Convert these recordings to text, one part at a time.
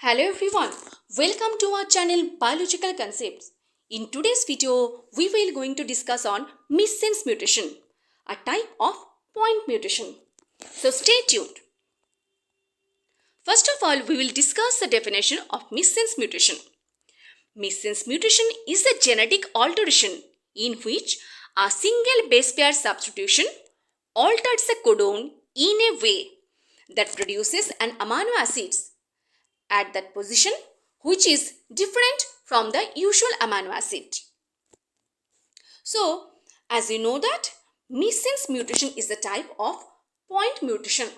Hello everyone, welcome to our channel Biological Concepts. In today's video, we will going to discuss on missense mutation, a type of point mutation. So stay tuned. First of all, we will discuss the definition of missense mutation. Missense mutation is a genetic alteration in which a single base pair substitution alters the codon in a way that produces an amino acids at that position which is different from the usual amino acid. So, as you know that missense mutation is a type of point mutation.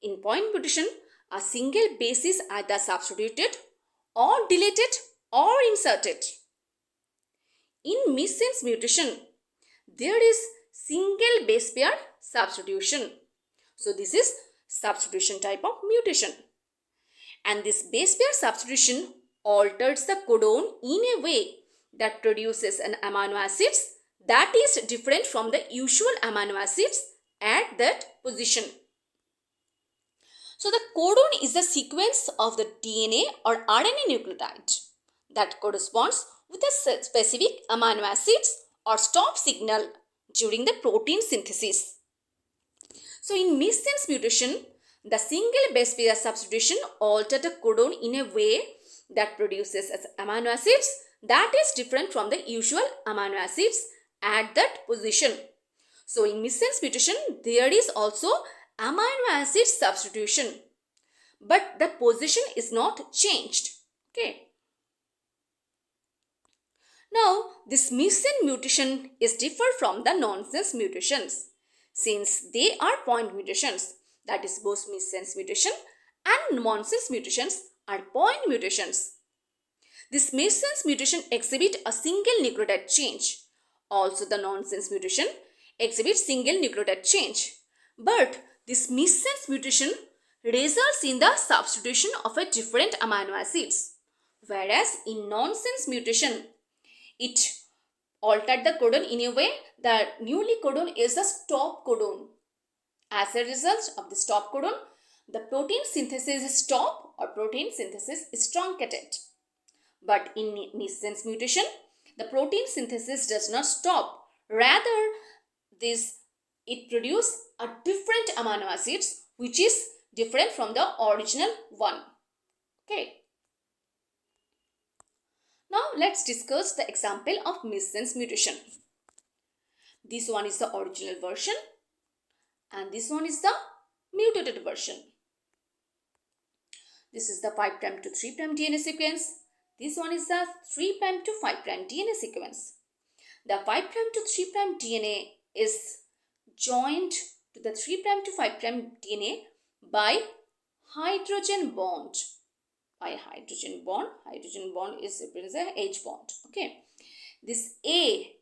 In point mutation, a single base is either substituted or deleted or inserted. In missense mutation, there is single base pair substitution. So, this is substitution type of mutation. And this base pair substitution alters the codon in a way that produces an amino acids that is different from the usual amino acids at that position. So the codon is the sequence of the DNA or RNA nucleotide that corresponds with a specific amino acids or stop signal during the protein synthesis. So in missense mutation, the single base pair substitution alters the codon in a way that produces amino acids that is different from the usual amino acids at that position. So in missense mutation, there is also amino acid substitution, but the position is not changed. Okay. Now, this missense mutation is different from the nonsense mutations since they are point mutations. That is, both missense mutation and nonsense mutations are point mutations. This missense mutation exhibits a single nucleotide change. Also, the nonsense mutation exhibits single nucleotide change. But this missense mutation results in the substitution of a different amino acids. Whereas in nonsense mutation, it altered the codon in a way that newly codon is a stop codon. As a result of the stop codon, the protein synthesis is stopped or protein synthesis is truncated. But in missense mutation, the protein synthesis does not stop. Rather, it produces a different amino acids which is different from the original one. Okay. Now let's discuss the example of missense mutation. This one is the original version and this one is the mutated version. This is the 5' to 3' DNA sequence. This one is the 3' to 5' DNA sequence. The 5' to 3' DNA is joined to the 3' to 5' DNA by hydrogen bond. Hydrogen bond is represents a H bond. Okay, this A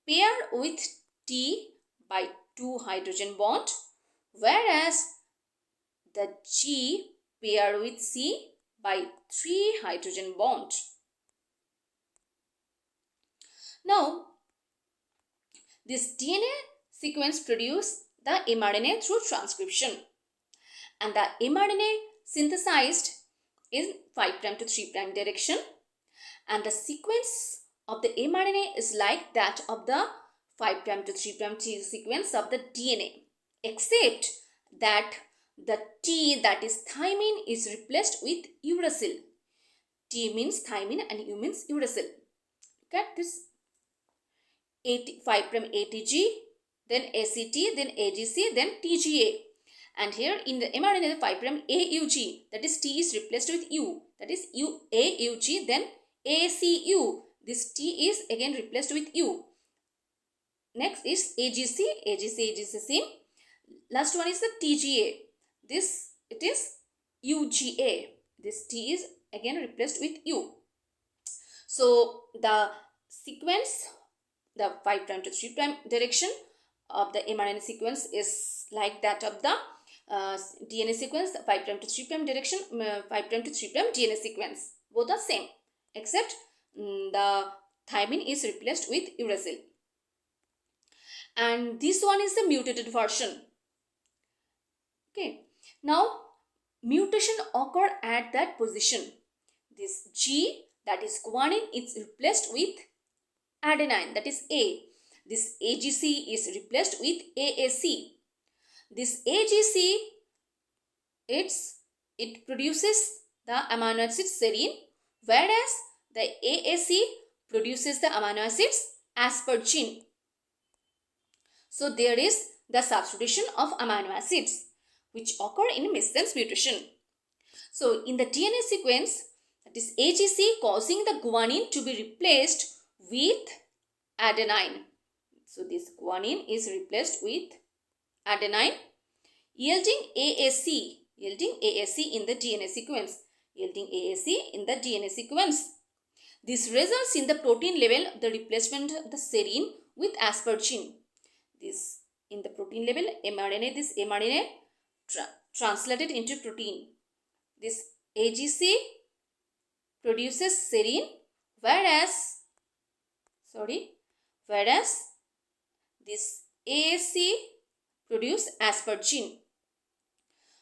paired with T by 2 hydrogen bond, whereas the G paired with C by 3 hydrogen bond. Now, this DNA sequence produces the mRNA through transcription, and the mRNA synthesized in 5' to 3' direction, and the sequence of the mRNA is like that of the 5' to 3' sequence of the DNA, except that the T, that is thymine, is replaced with uracil. T means thymine and U means uracil. Look at this. 5' ATG, then ACT, then AGC, then TGA. And here in the mRNA, the 5' AUG, that is T is replaced with U, that is AUG, then ACU. This T is again replaced with U. Next is AGC same. Last one is the TGA. It is UGA. This T is again replaced with U. So the sequence, the 5' to 3' direction of the mRNA sequence is like that of the DNA sequence, the 5' to 3' direction, 5' to 3' DNA sequence. Both are same, except the thymine is replaced with uracil. And this one is the mutated version. Okay. Now, mutation occur at that position. This G, that is guanine, is replaced with adenine, that is A. This AGC is replaced with AAC. This AGC, it produces the amino acid serine, whereas the AAC produces the amino acids aspargine. So there is the substitution of amino acids which occur in missense mutation. So in the DNA sequence, that is AGC causing the guanine to be replaced with adenine. So this guanine is replaced with adenine, yielding AAC in the DNA sequence. This results in the protein level the replacement of the serine with aspargine. This in the protein level mRNA, this mRNA translated into protein. This AGC produces serine, whereas this AAC produce aspargine.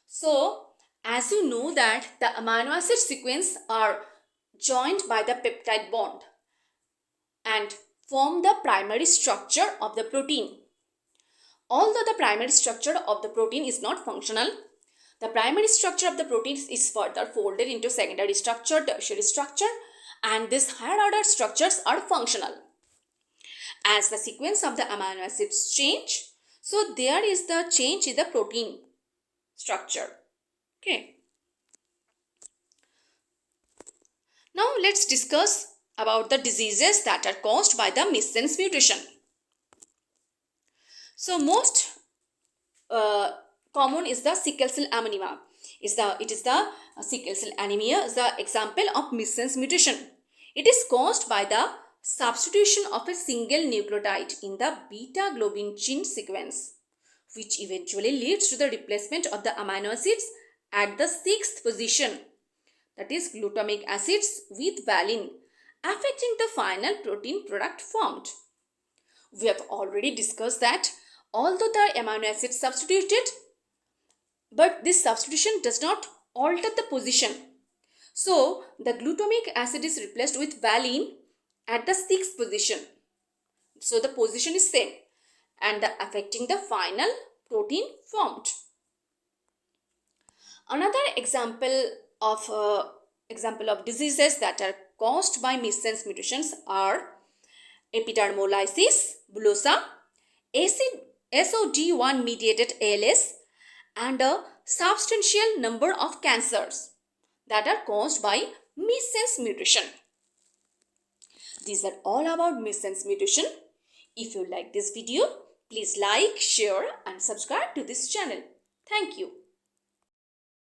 So as you know that the amino acid sequence are joined by the peptide bond and form the primary structure of the protein. Although the primary structure of the protein is not functional, the primary structure of the protein is further folded into secondary structure, tertiary structure, and these higher order structures are functional. As the sequence of the amino acids change, so there is the change in the protein structure. Okay. Now let's discuss about the diseases that are caused by the missense mutation. So most common is the sickle cell anemia. It is the sickle cell anemia is the example of missense mutation. It is caused by the substitution of a single nucleotide in the beta globin gene sequence, which eventually leads to the replacement of the amino acids at the 6th position, that is glutamic acids with valine, affecting the final protein product formed. We have already discussed that although the amino acid substituted, but this substitution does not alter the position. So the glutamic acid is replaced with valine at the 6th position. So the position is same and affecting the final protein formed. Another example of diseases that are caused by missense mutations are epidermolysis bullosa, SOD1 mediated ALS, and a substantial number of cancers that are caused by missense mutation. These are all about missense mutation. If you like this video, please like, share and subscribe to this channel. Thank you.